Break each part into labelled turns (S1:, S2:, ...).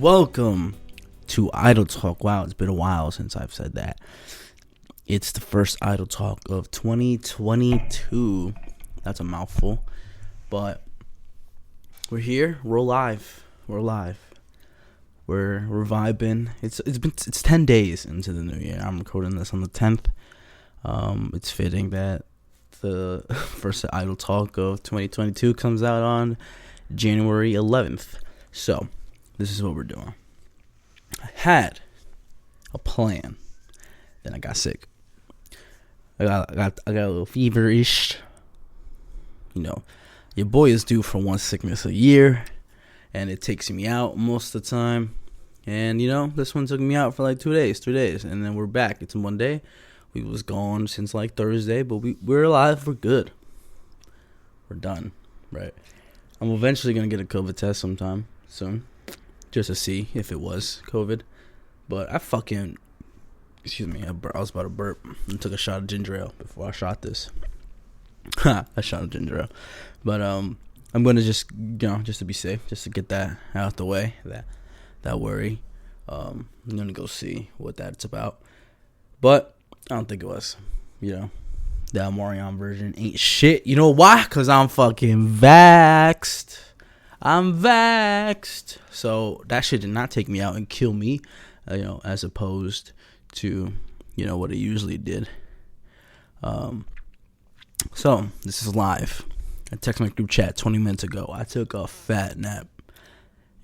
S1: welcome to Idle Talk. Wow, it's been a while since I've said that. It's the first Idle Talk of 2022. That's a mouthful, but we're here. We're live. We're vibing. It's 10 days into the new year. I'm recording this on the 10th. It's fitting that the first Idle Talk of 2022 comes out on January 11th. So, this is what we're doing. I had a plan, then I got sick. I got a little feverish. You know, your boy is due for one sickness a year, and it takes me out most of the time. And you know, this one took me out for like 2 days, 3 days, and then we're back. It's Monday. We was gone since like Thursday, but we're alive. We're good. We're done, right? I'm eventually gonna get a COVID test sometime soon, just to see if it was COVID. But I was about to burp and took a shot of ginger ale before I shot this. I shot of ginger ale, but I'm gonna just to be safe, just to get that out the way, that worry. I'm gonna go see what that's about, but I don't think it was. The Almorion version ain't shit. You know why? Because I'm fucking vaxxed. I'm vaxxed. So that shit did not take me out and kill me, as opposed to, what it usually did. So this is live. I texted my group chat 20 minutes ago. I took a fat nap.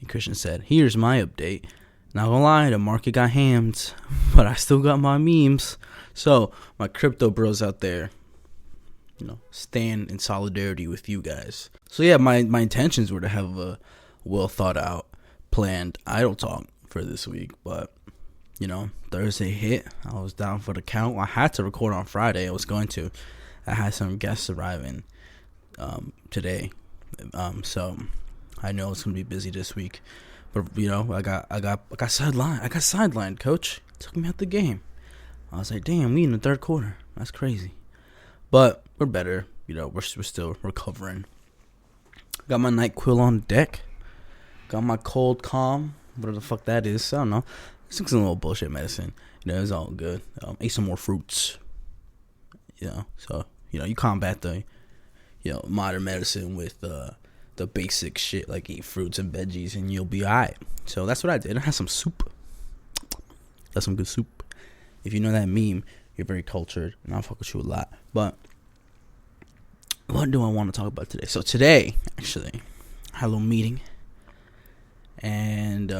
S1: And Christian said, here's my update. Not gonna lie, the market got hammed, but I still got my memes. So my crypto bros out there, stand in solidarity with you guys. So yeah, my intentions were to have a well thought out, planned idle talk for this week, but Thursday hit. I was down for the count. I had to record on Friday. I had some guests arriving today, so I know it's gonna be busy this week. But I got sidelined. I got sidelined. Coach took me out the game. I was like, damn, we in the third quarter. That's crazy. But we're better. We're still recovering. Got my NyQuil on deck. Got my cold calm. Whatever the fuck that is. I don't know. It's like some little bullshit medicine. It's all good. Ate some more fruits. So you combat the modern medicine with the basic shit, like eat fruits and veggies and you'll be alright. So that's what I did. I had some soup. That's some good soup. If you know that meme, you're very cultured, and I'll fuck with you a lot. But what do I want to talk about today? So today, actually, I had a little meeting, and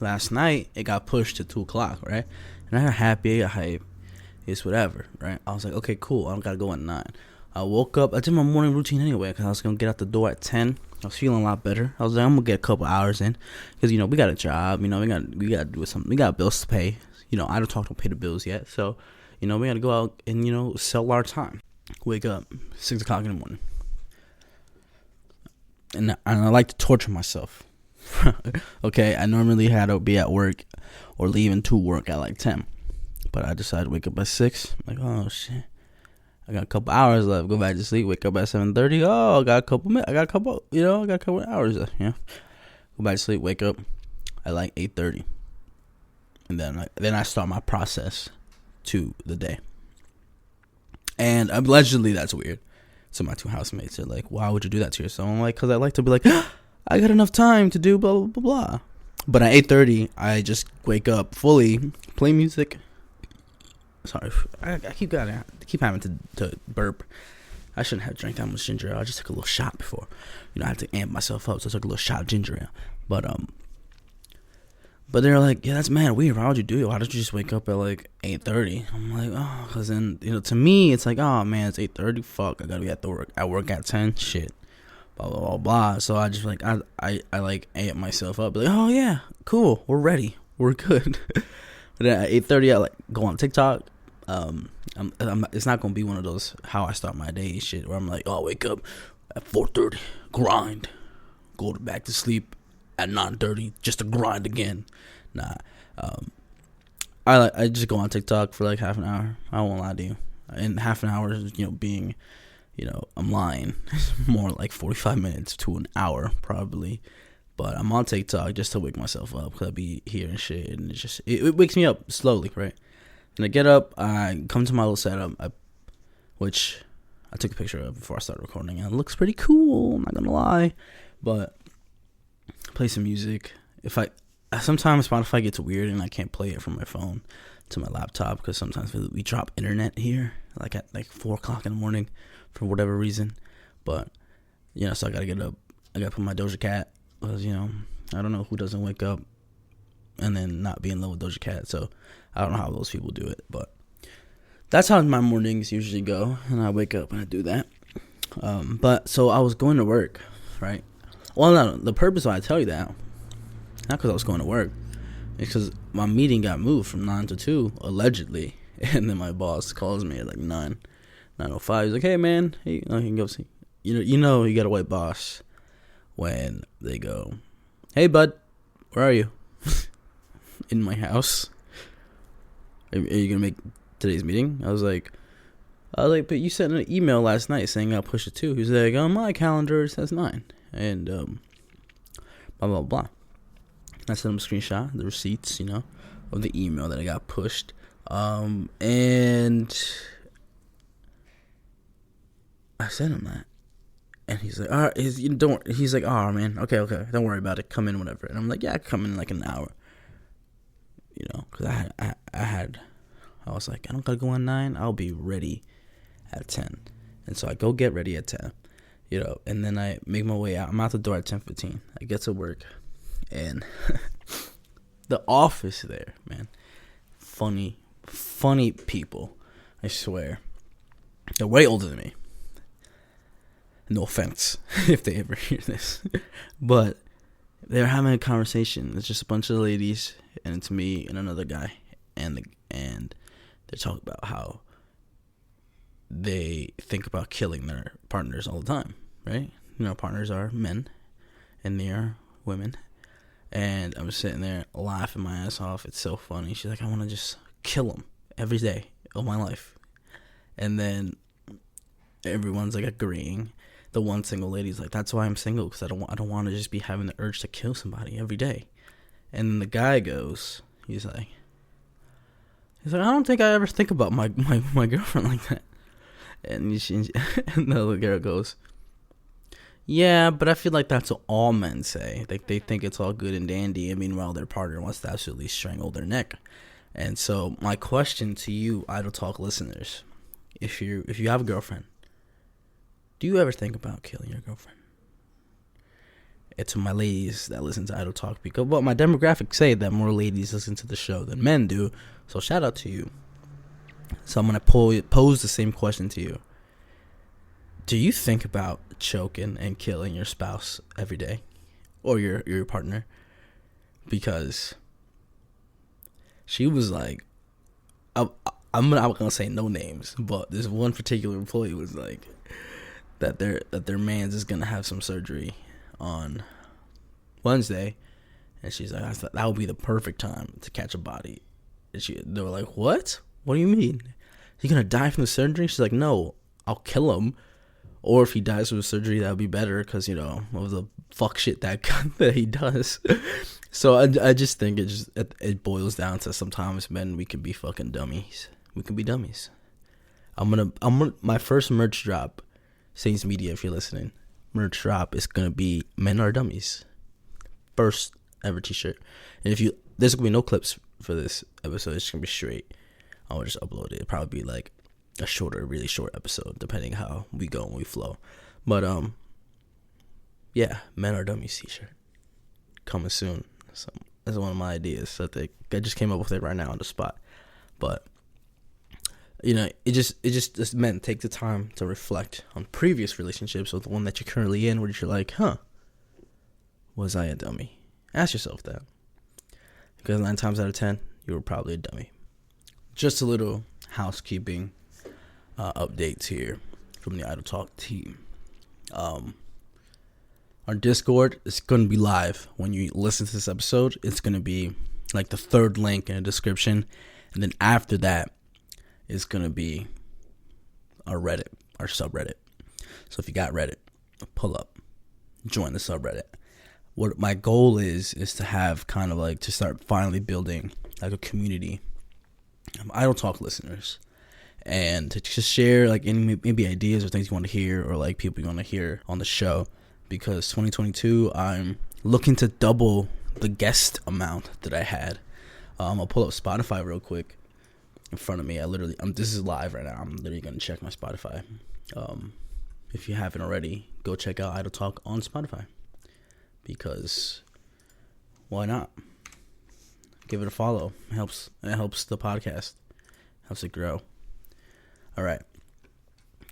S1: last night it got pushed to 2:00, right? And I got happy, I got hype. It's whatever, right? I was like, okay, cool. I don't gotta go at 9. I woke up. I did my morning routine anyway because I was gonna get out the door at 10. I was feeling a lot better. I was like, I'm gonna get a couple hours in because we got a job. We got do something. We got bills to pay. I don't pay the bills yet, so we got to go out and sell our time. Wake up 6 o'clock in the morning, and I like to torture myself. Okay, I normally had to be at work or leaving to work at like 10, but I decided to wake up at 6. I'm like, oh shit. I got a couple hours left. Go back to sleep. Wake up at 7:30. Oh, I got a couple hours left. Yeah. Go back to sleep. Wake up at like 8:30, and then I start my process to the day. And allegedly, that's weird. So my 2 housemates are like, "Why would you do that to yourself?" I'm like, "Cause I like to be like, I got enough time to do blah blah blah blah." But at 8:30, I just wake up fully, play music. Sorry, I keep having to burp. I shouldn't have drank that much ginger ale. I just took a little shot before. I had to amp myself up, so I took a little shot of ginger ale. But they're like, yeah, that's mad weird. Why would you do it? Why don't you just wake up at like 8:30? I'm like, oh, because then to me it's like, oh man, it's 8:30. Fuck, I gotta be at the work. I work at 10. Shit, blah blah blah blah. So I just like I like amp myself up. Like, oh yeah, cool. We're ready. We're good. But then at 8:30, I like go on TikTok. It's not gonna be one of those how I start my day shit where I'm like, oh, wake up at 4:30, grind, go back to sleep at 9:30 just to grind again. Nah, I just go on TikTok for like half an hour. I won't lie to you. And half an hour is being, I'm lying. It's more like 45 minutes to an hour probably. But I'm on TikTok just to wake myself up because I be hearing shit, and it wakes me up slowly, right? And I get up, I come to my little setup, which I took a picture of before I started recording, and it looks pretty cool, I'm not gonna lie. But play some music. Sometimes Spotify gets weird and I can't play it from my phone to my laptop because sometimes we drop internet here, like at 4 o'clock in the morning for whatever reason. But, so I gotta get up. I gotta put my Doja Cat because, I don't know who doesn't wake up and then not be in love with Doja Cat. So I don't know how those people do it, but that's how my mornings usually go. And I wake up and I do that. But so I was going to work, right? Well, no, the purpose why I tell you that, not because I was going to work, it's because my meeting got moved from 9 to 2, allegedly. And then my boss calls me at 9:05. He's like, hey, man, hey, I can go see. You got a white boss when they go, hey, bud, where are you? In my house. Are you going to make today's meeting? I was like, but you sent an email last night saying I'll push it to. He's like, on my calendar it says 9. And blah, blah, blah. I sent him a screenshot, the receipts, of the email that I got pushed. And I sent him that. And he's like, all right, he's like, oh, man, okay, don't worry about it. Come in whenever. And I'm like, yeah, I come in an hour. Because I was like, I don't got to go on 9. I'll be ready at 10. And so I go get ready at 10. And then I make my way out. I'm out the door at 10:15. I get to work, and the office there, man, funny people. I swear, they're way older than me. No offense if they ever hear this, but they're having a conversation. It's just a bunch of ladies, and it's me and another guy, and they're talking about how they think about killing their partners all the time, right? Partners are men, and they are women. And I'm sitting there laughing my ass off. It's so funny. She's like, I want to just kill them every day of my life. And then everyone's agreeing. The one single lady's like, that's why I'm single, because I don't want to just be having the urge to kill somebody every day. And then the guy goes, he's like, I don't think I ever think about my girlfriend like that. And the other girl goes, yeah, but I feel like that's what all men say. They think it's all good and dandy, and meanwhile their partner wants to absolutely strangle their neck. And so my question to you, Idle Talk listeners, if you have a girlfriend, do you ever think about killing your girlfriend? It's my ladies that listen to Idle Talk, because my demographics say that more ladies listen to the show than men do. So shout out to you. So I'm going to pose the same question to you. Do you think about choking and killing your spouse every day? Or your partner? Because she was like, I'm not going to say no names, but this one particular employee was like, that their man's is going to have some surgery on Wednesday. And she's like, I thought that would be the perfect time to catch a body. And they were like, what? What do you mean? He gonna die from the surgery? She's like, no, I'll kill him. Or if he dies from the surgery, that would be better, because of the fuck shit that he does. So I just think it boils down to sometimes men, we can be fucking dummies. We can be dummies. I'm gonna my first merch drop, Saints Media, if you're listening, merch drop is gonna be Men Are Dummies. First ever t-shirt. And there's gonna be no clips for this episode. It's gonna be straight. I'll just upload it. It'll probably be a really short episode, depending how we go and we flow. But yeah, Men Are Dummies t-shirt coming soon. So that's one of my ideas. So I just came up with it right now on the spot. But it just meant take the time to reflect on previous relationships, or the one that you're currently in, where you're like, was I a dummy? Ask yourself that, because 9 times out of 10, you were probably a dummy. Just a little housekeeping updates here from the Idle Talk team. Our Discord is going to be live when you listen to this episode. It's going to be the third link in the description, and then after that, it's going to be our Reddit, our subreddit. So if you got Reddit, pull up, join the subreddit. what my goal is to have kind of like to start finally building like a community of Idle Talk listeners, and to just share like any maybe ideas or things you want to hear, or like people you want to hear on the show. Because 2022, I'm looking to double the guest amount that I had. I'll pull up Spotify real quick in front of me. This is live right now. I'm literally gonna check my Spotify. If you haven't already, go check out Idle Talk on Spotify, because why not? Give it a follow. It helps the podcast. Helps it grow. All right.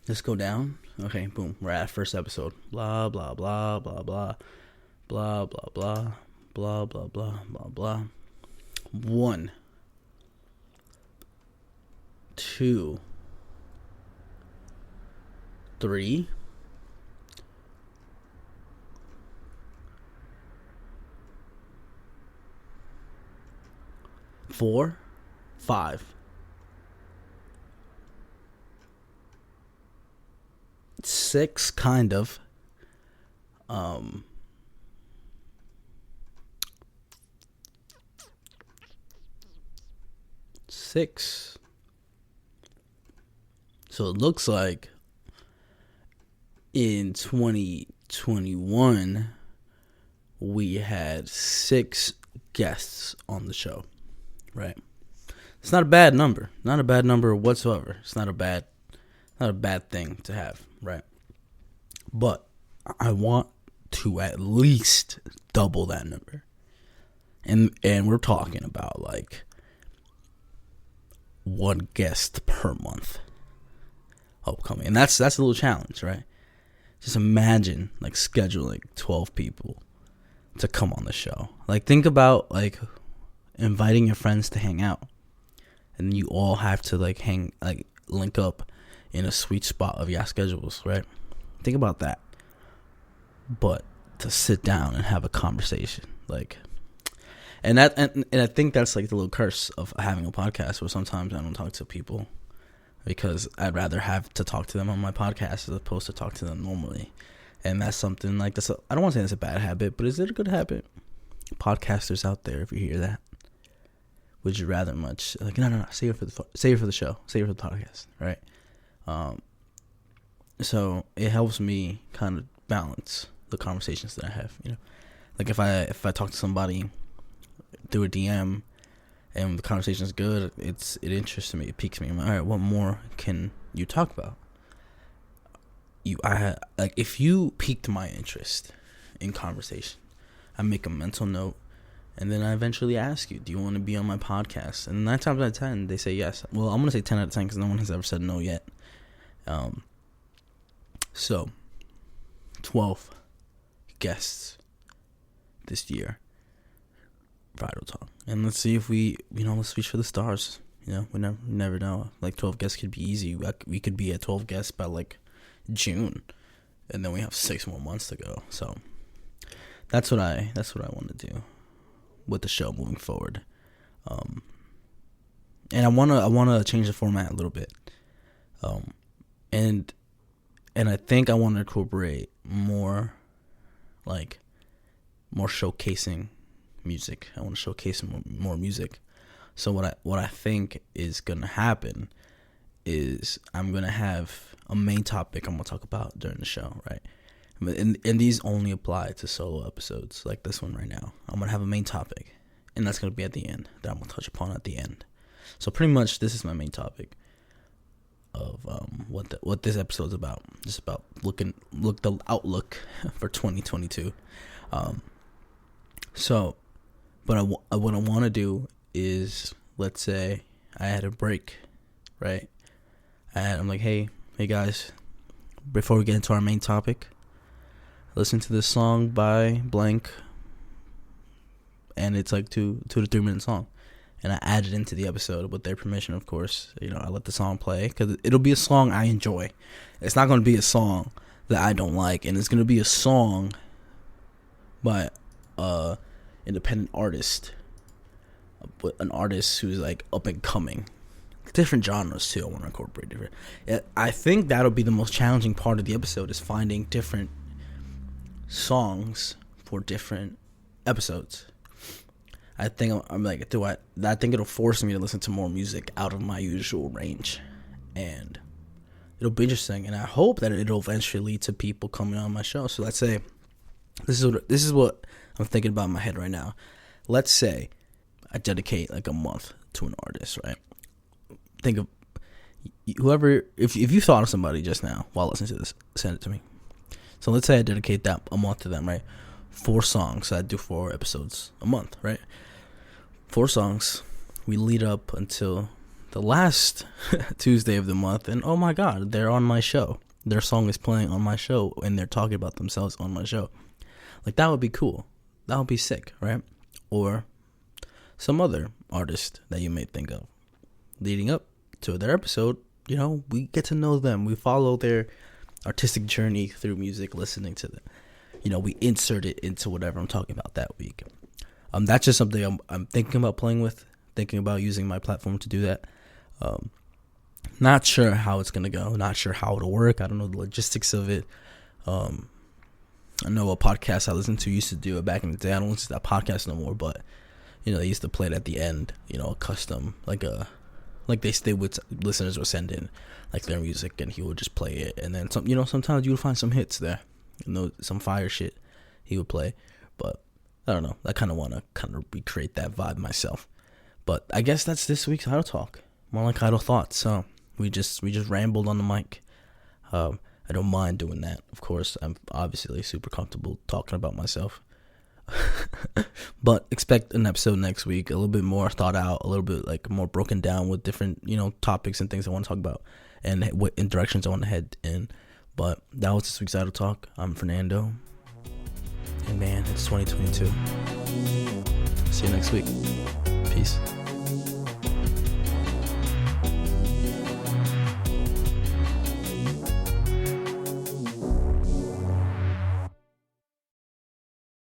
S1: Let's go down. Okay, boom. We're at first episode. Blah, blah, blah, blah, blah. Blah, blah, blah. Blah, blah, blah, blah, blah. 1, 2, 3, 4, 5, 6, kind of. 6. So it looks like in 2021 we had 6 guests on the show, right? It's not a bad number. Not a bad number whatsoever. It's not a bad thing to have, right? But I want to at least double that number. And we're talking about like 1 guest per month upcoming. And that's a little challenge, right? Just imagine like scheduling 12 people to come on the show. Like, think about like inviting your friends to hang out, and you all have to like link up in a sweet spot of your schedules, right? Think about that. But to sit down and have a conversation, like, and I think that's like the little curse of having a podcast, where sometimes I don't talk to people because I'd rather have to talk to them on my podcast as opposed to talk to them normally. And that's something like this. I don't want to say it's a bad habit, but is it a good habit? Podcasters out there, if you hear that, would you rather much like no, save it for the show, save it for the podcast, right? So it helps me kind of balance the conversations that I have, you know. Like if I talk to somebody through a DM and the conversation is good, it interests me, it piques me. I'm like, all right, what more can you talk about? If you piqued my interest in conversation, I make a mental note, and then I eventually ask you, do you want to be on my podcast? And 9 times out of 10, they say yes. Well, I'm going to say 10 out of 10 because no one has ever said no yet. So 12 guests this year for Idle Talk. And let's see if let's reach for the stars. You know, we never know. Like 12 guests could be easy. We could be at 12 guests by like June, and then we have 6 more months to go. So that's what I want to do with the show moving forward. And I want to change the format a little bit. And I think I want to incorporate more showcasing music. I want to showcase more music. So what I think is going to happen is I'm going to have a main topic I'm going to talk about during the show, right? And these only apply to solo episodes like this one right now. I'm going to have a main topic, and that's going to be at the end, that I'm going to touch upon at the end. So pretty much this is my main topic of what this episode's about. Just about the outlook for 2022. So, but what I want to do is, let's say I had a break, right? And I'm like, hey guys, before we get into our main topic, listen to this song by blank, and it's like 2 to 3 minute song, and I add it into the episode with their permission, of course. You know, I let the song play because it'll be a song I enjoy. It's not going to be a song that I don't like, and it's going to be a song by independent artist, but an artist who's like up and coming. Different genres too. I want to incorporate different. I think that'll be the most challenging part of the episode, is finding different songs for different episodes. I think I'm like, I think it'll force me to listen to more music out of my usual range, and it'll be interesting. And I hope that it'll eventually lead to people coming on my show. So let's say this is what I'm thinking about in my head right now. Let's say I dedicate like a month to an artist, right? Think of whoever, if you thought of somebody just now while listening to this, send it to me. So let's say I dedicate that a month to them, right? 4 songs. So I do 4 episodes a month, right? 4 songs. We lead up until the last Tuesday of the month, and oh my God, they're on my show. Their song is playing on my show, and they're talking about themselves on my show. Like, that would be cool. That would be sick, right? Or some other artist that you may think of. Leading up to their episode, we get to know them. We follow their artistic journey through music, listening to them. We insert it into whatever I'm talking about that week. That's just something I'm thinking about playing with, thinking about using my platform to do that. Not sure how it's going to go, not sure how it'll work. I don't know the logistics of it. I know a podcast I listened to used to do it back in the day. I don't listen to that podcast no more, but they used to play it at the end, a custom, like they would, listeners would send in like their music and he would just play it. And then sometimes you would find some hits there, some fire shit he would play. But I don't know. I kind of want to recreate that vibe myself. But I guess that's this week's Idle Talk. More like Idle Thoughts. So we just rambled on the mic. I don't mind doing that. Of course, I'm obviously super comfortable talking about myself. But expect an episode next week, a little bit more thought out, a little bit like more broken down with different, topics and things I want to talk about and what directions I want to head in. But that was this week's Idle Talk. I'm Fernando. And man, it's 2022. See you next week. Peace.